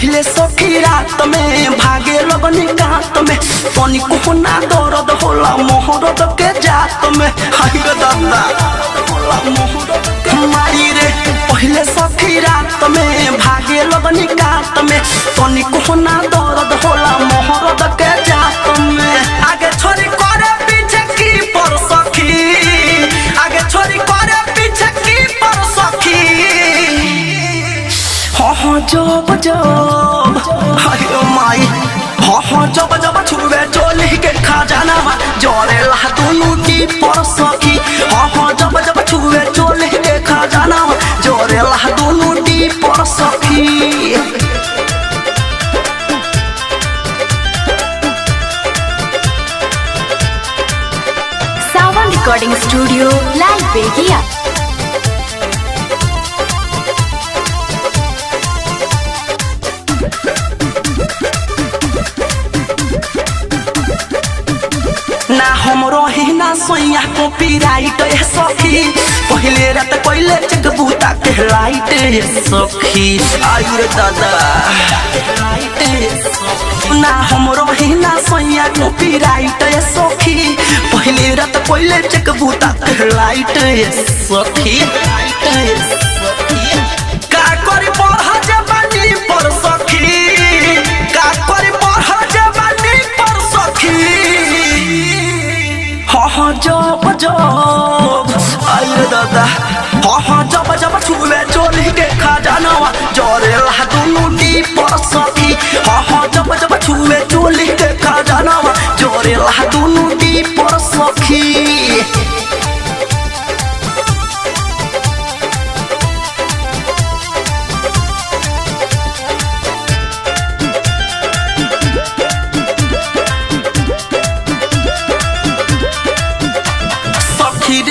पहले सखी रात में भागे लगनी कात में पानी को ना दर्द होला मोहरत के जात में हाय रे दादा माई रे पहले सखी रात में भागे लगनी कात में पानी को ना दर्द होला मोहरत के जात में आगे छोरी करे पीछे की पर सखी आगे छोरी करे पीछे की पर सखी हाँ जब जब हाय माई हाँ जब जब छुए चोली के खजाना जोरे ला दोनों की पर सखी हाँ जब जब छुए चोली के खजाना जोरे ला दोनों की पर सखी। सावन रिकॉर्डिंग स्टूडियो लाल बेगिया। ना हम रही ना सोया कॉपीराइट सखी पहले रात पहले चेक बूता के लाइट सखी आई रे दादा ना हम रही ना सोया कॉपीराइट सखी पहले रात पहले चेक बूता के लाइट सखी का करी बढ़ जवानी पर सखी का करी बढ़ जवानी पर सखी हाँ जब जब आई रे दादा हाँ जब जब छुए चोली के खजाना जोरे ला दोनों की पर सखी हाँ जब जब छुए चोली के खजाना जोरे ला दोनों की पर सखी।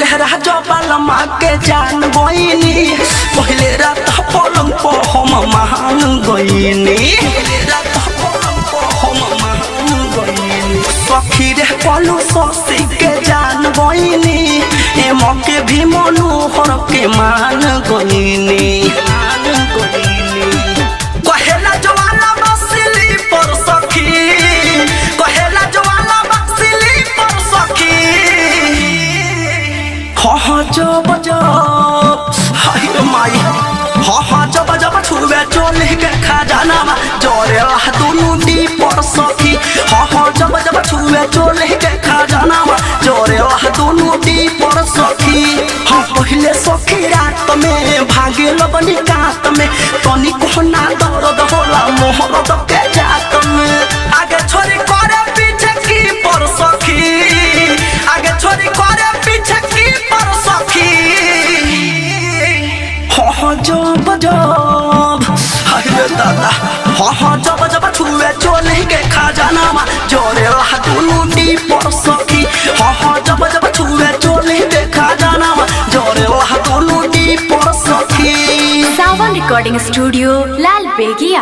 माँ के जान गईनी पहले रात पलंग पर हम मान गईनी सखी रे पलू ससी के जान गईनी ए मौके भी मनोहर के मान गईनी कहेला जवाना बसली पर सखी कहेला जवाना बसली पर सखी हाँ जब जब हाय माई हाँ जब जब छुए चोली के खजाना जोरे ला दोनों की पर सखी हाँ जब जब छुए चोली के खजाना जोरे ला दोनों की पर सखी हाँ पहले सखी रात में भागे लगनी कात में तनी को ना दर्द होला मोहरत के जात में आगे छोरी करे पीछे की पर सखी आगे छोरी करे पीछे की पर सखी हाँ जब जब हाय रे दादा हाँ जब जब छुए चोली के खजाना जोरे ला दोनों की पर सखी हाँ जब जब छुए चोली के खजाना जोरे ला दोनों की पर सखी। सावन रिकॉर्डिंग स्टूडियो लाल बेगिया।